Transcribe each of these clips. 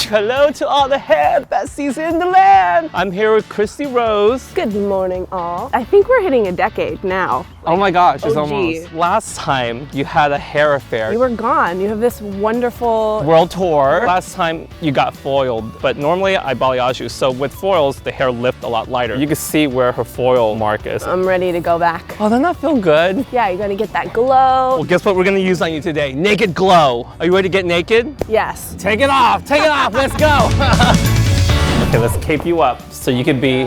Hello to all the Hairbesties in the land. I'm here with Christy Rose. Good morning, all. I think we're hitting a decade now. Oh my gosh, it's OG. almost. Last time you had a hair affair. You were gone. You have this wonderful world tour. Last time you got foiled, but normally I balayage you. So with foils, the hair lift a lot lighter. You can see where her foil mark is. I'm ready to go back. Oh, doesn't that feel good? Yeah, you're gonna get that glow. Well, guess what we're gonna use on you today? Naked Glow. Are you ready to get naked? Yes. Take it off, let's go. Okay, let's cape you up so you can be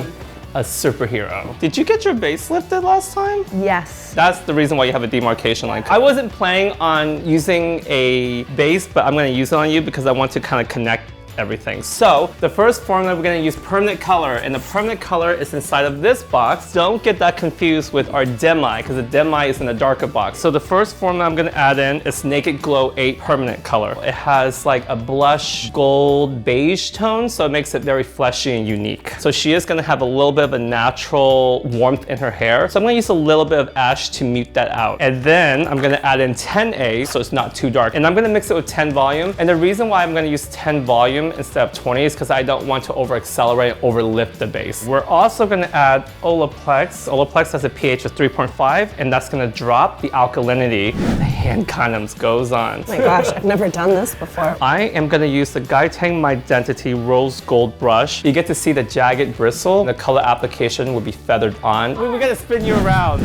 a superhero. Did you get your base lifted last time? Yes. That's the reason why you have a demarcation line. I wasn't planning on using a base, but I'm gonna use it on you because I want to kind of connect everything. So the first formula, we're gonna use permanent color, and the permanent color is inside of this box. Don't get that confused with our Demi, because the Demi is in the darker box. So the first formula I'm gonna add in is Naked Glow 8 permanent color. It has like a blush gold beige tone, so it makes it very fleshy and unique. So she is gonna have a little bit of a natural warmth in her hair. So I'm gonna use a little bit of ash to mute that out. And then I'm gonna add in 10A, so it's not too dark. And I'm gonna mix it with 10 volume. And the reason why I'm gonna use 10 volume instead of 20 is because I don't want to over accelerate, over lift the base. We're also going to add Olaplex. Olaplex has a pH of 3.5, and that's going to drop the alkalinity. The hand condoms goes on. Oh my gosh, I've never done this before. I am going to use the Guy Tang Mydentity Rose Gold Brush. You get to see the jagged bristle. The color application will be feathered on. We're going to spin you around.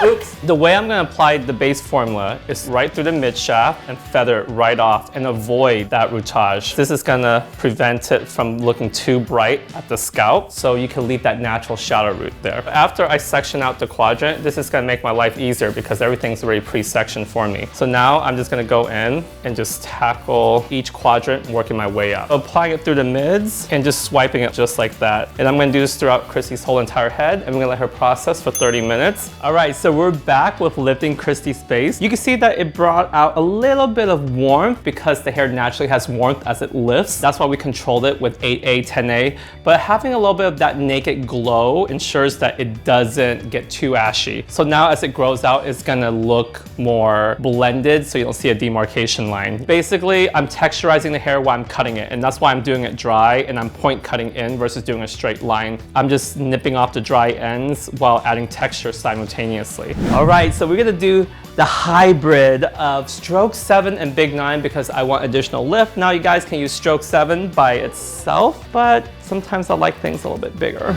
Oops. The way I'm going to apply the base formula is right through the mid shaft and feather it right off and avoid that routage. This is going to prevent it from looking too bright at the scalp, so you can leave that natural shadow root there. After I section out the quadrant, this is going to make my life easier because everything's already pre-sectioned for me. So now I'm just going to go in and just tackle each quadrant, working my way up. Applying it through the mids and just swiping it just like that. And I'm going to do this throughout Christy's whole entire head, and we're going to let her process for 30 minutes. All right, so we're back with lifting Christy's face. You can see that it brought out a little bit of warmth because the hair naturally has warmth as it lifts. That's why we controlled it with 8A, 10A. But having a little bit of that naked glow ensures that it doesn't get too ashy. So now as it grows out, it's gonna look more blended so you don't see a demarcation line. Basically, I'm texturizing the hair while I'm cutting it, and that's why I'm doing it dry and I'm point cutting in versus doing a straight line. I'm just nipping off the dry ends while adding texture simultaneously. All right, so we're gonna do the hybrid of stroke 7 and big 9 because I want additional lift. Now you guys can use stroke 7 by itself, but sometimes I like things a little bit bigger.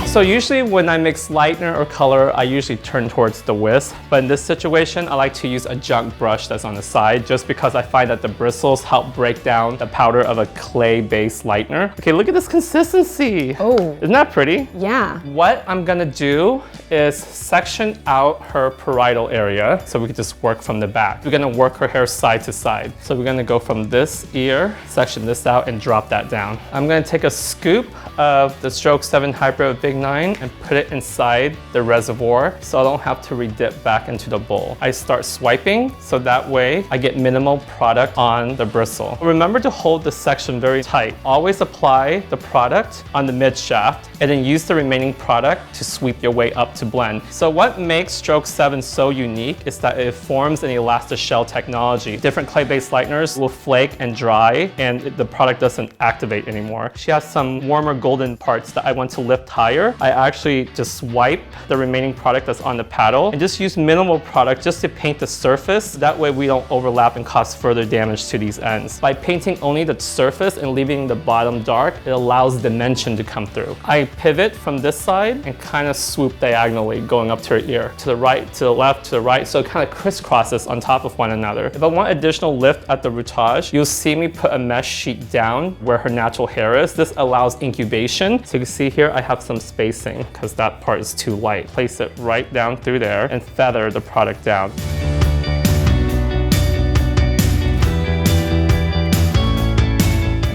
So usually when I mix lightener or color, I usually turn towards the wisp. But in this situation, I like to use a junk brush that's on the side just because I find that the bristles help break down the powder of a clay-based lightener. Okay, look at this consistency. Oh. Isn't that pretty? Yeah. What I'm gonna do is section out her parietal area so we can just work from the back. We're gonna work her hair side to side. So we're gonna go from this ear, section this out, and drop that down. I'm gonna take a scoop of the stroke 7 hybrid of big 9 and put it inside the reservoir so I don't have to redip back into the bowl. I start swiping so that way I get minimal product on the bristle. Remember to hold the section very tight. Always apply the product on the mid shaft and then use the remaining product to sweep your way up to blend. So what makes stroke 7 so unique is that it forms an elastic-shell technology. Different clay-based lighteners will flake and dry and the product doesn't activate anymore. She has some warmer golden parts that I want to lift higher. I actually just swipe the remaining product that's on the paddle and just use minimal product just to paint the surface. That way we don't overlap and cause further damage to these ends. By painting only the surface and leaving the bottom dark, it allows dimension to come through. I pivot from this side and kind of swoop diagonally going up to her ear. To the right, to the left, to the right, so it kind of crisscrosses on top of one another. If I want additional lift at the routage, you'll see me put a mesh sheet down where her natural hair is. This allows incubation. So you can see here I have some spacing because that part is too light. Place it right down through there and feather the product down.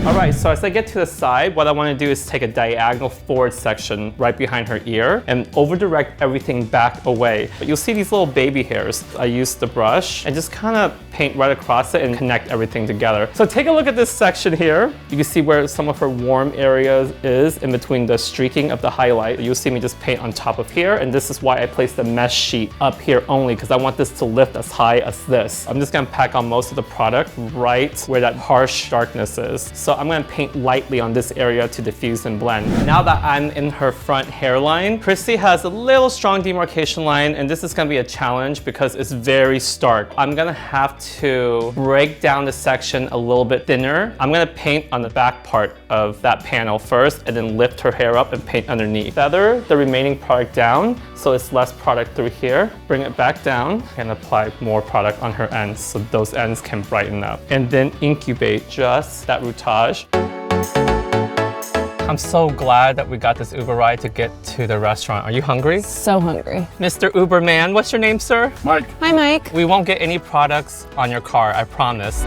All right, so as I get to the side, what I want to do is take a diagonal forward section right behind her ear and over-direct everything back away. But you'll see these little baby hairs. I use the brush and just kind of paint right across it and connect everything together. So take a look at this section here. You can see where some of her warm areas is in between the streaking of the highlight. You'll see me just paint on top of here, and this is why I placed the mesh sheet up here only, because I want this to lift as high as this. I'm just gonna pack on most of the product right where that harsh darkness is. So I'm gonna paint lightly on this area to diffuse and blend. Now that I'm in her front hairline, Chrissy has a little strong demarcation line, and this is gonna be a challenge because it's very stark. I'm gonna have to break down the section a little bit thinner. I'm gonna paint on the back part of that panel first and then lift her hair up and paint underneath. Feather the remaining product down so it's less product through here. Bring it back down and apply more product on her ends so those ends can brighten up. And then incubate just that routage. I'm so glad that we got this Uber ride to get to the restaurant. Are you hungry? So hungry. Mr. Uber man, what's your name, sir? Mike. Hi, Mike. We won't get any products on your car, I promise.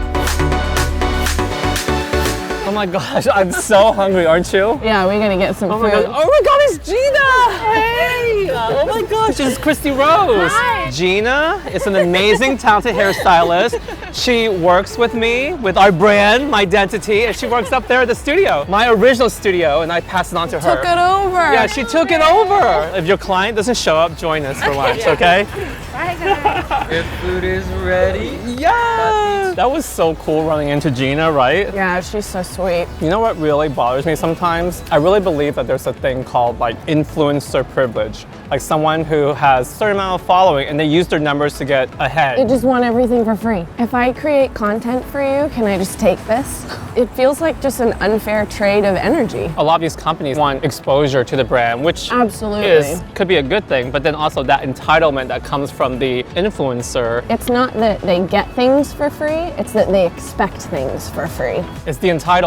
Oh my gosh, I'm so hungry, aren't you? Yeah, we're gonna get some food. Oh my god, it's Gina! Hey! Oh my gosh, it's Christy Rose. Hi. Gina is an amazing, talented hairstylist. She works with me, with our brand, Mydentity, and she works up there at the studio. My original studio, and I passed it on to her. Took it over. Yeah, she took it over. If your client doesn't show up, join us for lunch, okay? Bye, guys. If food is ready. Yeah! That was so cool running into Gina, right? Yeah, she's so sweet. You know what really bothers me sometimes? I really believe that there's a thing called like influencer privilege. Like someone who has a certain amount of following and they use their numbers to get ahead. You just want everything for free. If I create content for you, can I just take this? It feels like just an unfair trade of energy. A lot of these companies want exposure to the brand, which Absolutely. could be a good thing, but then also that entitlement that comes from the influencer. It's not that they get things for free, it's that they expect things for free. It's the entitlement.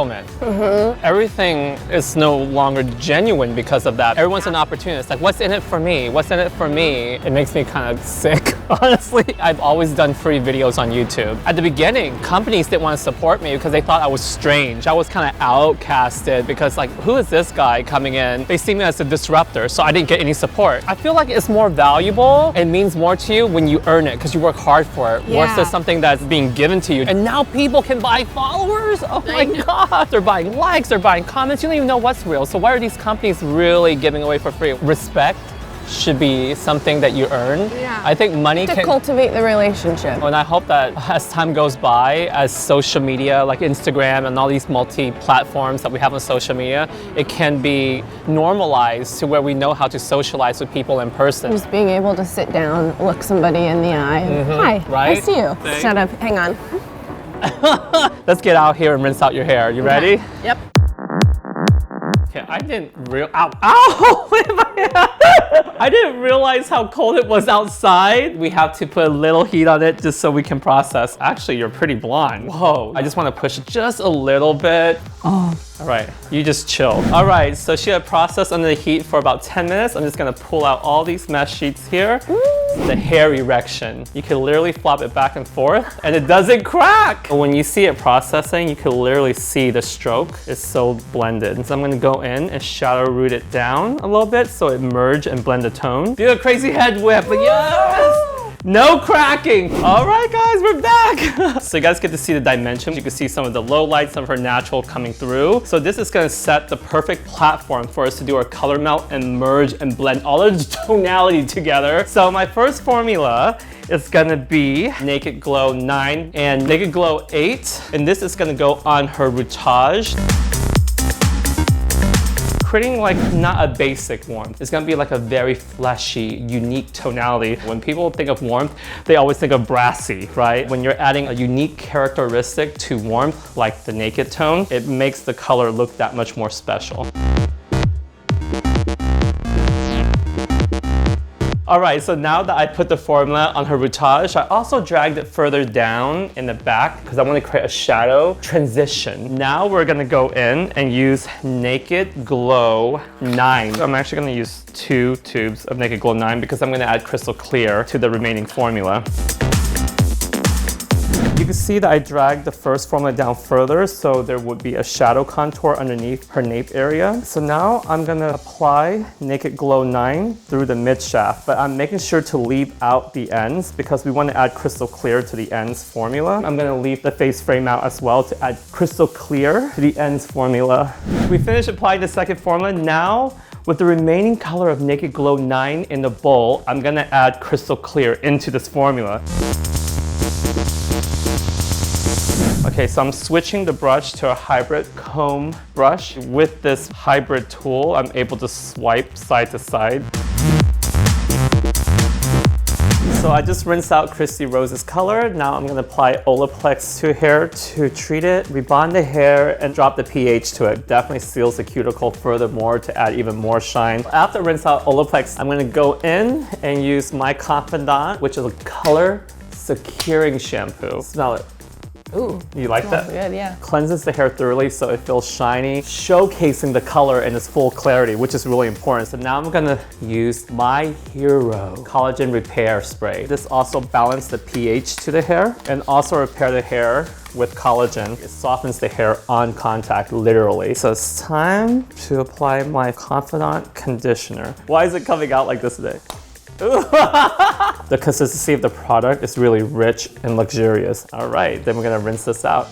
Everything is no longer genuine because of that. Everyone's an opportunist. Like, what's in it for me? What's in it for me? It makes me kind of sick, honestly. I've always done free videos on YouTube. At the beginning, companies didn't want to support me because they thought I was strange. I was kind of outcasted because like, who is this guy coming in? They see me as a disruptor, so I didn't get any support. I feel like it's more valuable and means more to you when you earn it because you work hard for it versus something that's being given to you. And now people can buy followers. Oh my God. They're buying likes, they're buying comments. You don't even know what's real. So why are these companies really giving away for free? Respect should be something that you earn. Yeah. I think money To can cultivate the relationship. and I hope that as time goes by, as social media like Instagram and all these multi-platforms that we have on social media, it can be normalized to where we know how to socialize with people in person. Just being able to sit down, look somebody in the eye. Hi, Right? I see you. Thanks. Shut up, hang on. Let's get out here and rinse out your hair. You ready? Yep. Okay, I didn't ow! I didn't realize how cold it was outside. We have to put a little heat on it just so we can process. Actually, you're pretty blonde. Whoa. I just want to push it just a little bit. All right, you just chill. All right, so she had processed under the heat for about 10 minutes. I'm just gonna pull out all these mesh sheets here. The hair erection. You can literally flop it back and forth and it doesn't crack. When you see it processing, you can literally see the stroke is so blended. So I'm gonna go in and shadow root it down a little bit so it merge and blend the tone. Do a crazy head whip, yes! No cracking. All right, guys, we're back. So you guys get to see the dimension. You can see some of the low lights, some of her natural coming through. So this is gonna set the perfect platform for us to do our color melt and merge and blend all of the tonality together. So my first formula is gonna be Naked Glow 9 and Naked Glow 8. And this is gonna go on her routage. Creating like not a basic warmth. It's gonna be like a very fleshy, unique tonality. When people think of warmth, they always think of brassy, right? When you're adding a unique characteristic to warmth, like the naked tone, it makes the color look that much more special. All right, so now that I put the formula on her routage, I also dragged it further down in the back because I want to create a shadow transition. Now we're gonna go in and use Naked Glow 9. I'm actually gonna use 2 tubes of Naked Glow 9 because I'm gonna add Crystal Clear to the remaining formula. You can see that I dragged the first formula down further so there would be a shadow contour underneath her nape area. So now I'm gonna apply Naked Glow 9 through the mid shaft, but I'm making sure to leave out the ends because we want to add crystal clear to the ends formula. I'm gonna leave the face frame out as well to add crystal clear to the ends formula. We finished applying the second formula. Now, with the remaining color of Naked Glow 9 in the bowl, I'm gonna add crystal clear into this formula. Okay, so I'm switching the brush to a hybrid comb brush. With this hybrid tool, I'm able to swipe side to side. So I just rinsed out Christy Rose's color. Now I'm gonna apply Olaplex to hair to treat it, rebond the hair, and drop the pH to it. Definitely seals the cuticle furthermore to add even more shine. After rinse out Olaplex, I'm gonna go in and use my Confidant, which is a color securing shampoo. Smell it. Ooh, you like that? Good, yeah. Cleanses the hair thoroughly so it feels shiny, showcasing the color in its full clarity, which is really important. So now I'm gonna use my hero Collagen Repair Spray. This also balances the pH to the hair and also repair the hair with collagen. It softens the hair on contact, literally. So it's time to apply my Confidant conditioner. Why is it coming out like this today? The consistency of the product is really rich and luxurious. All right, then we're gonna rinse this out.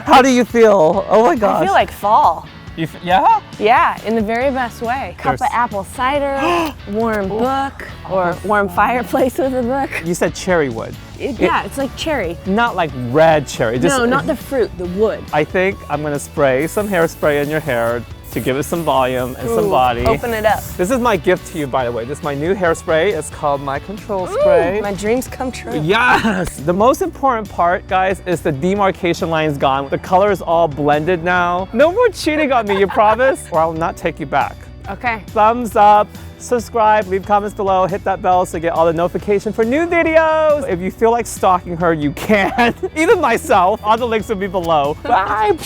How do you feel? Oh my gosh. I feel like fall. Yeah? Yeah, in the very best way. Cup of apple cider, warm book, or warm fireplace with a book. You said cherry wood. Yeah, it's like cherry. Not like red cherry. No, not the fruit, the wood. I think I'm gonna spray some hairspray in your hair to give it some volume and some body. Open it up. This is my gift to you, by the way. This is my new hairspray. It's called My Control Spray. My dreams come true. Yes! The most important part, guys, is the demarcation line's gone. The color is all blended now. No more cheating on me, you promise? Or I will not take you back. Okay. Thumbs up, subscribe, leave comments below, hit that bell so you get all the notification for new videos. If you feel like stalking her, you can. Even myself. All the links will be below. Bye!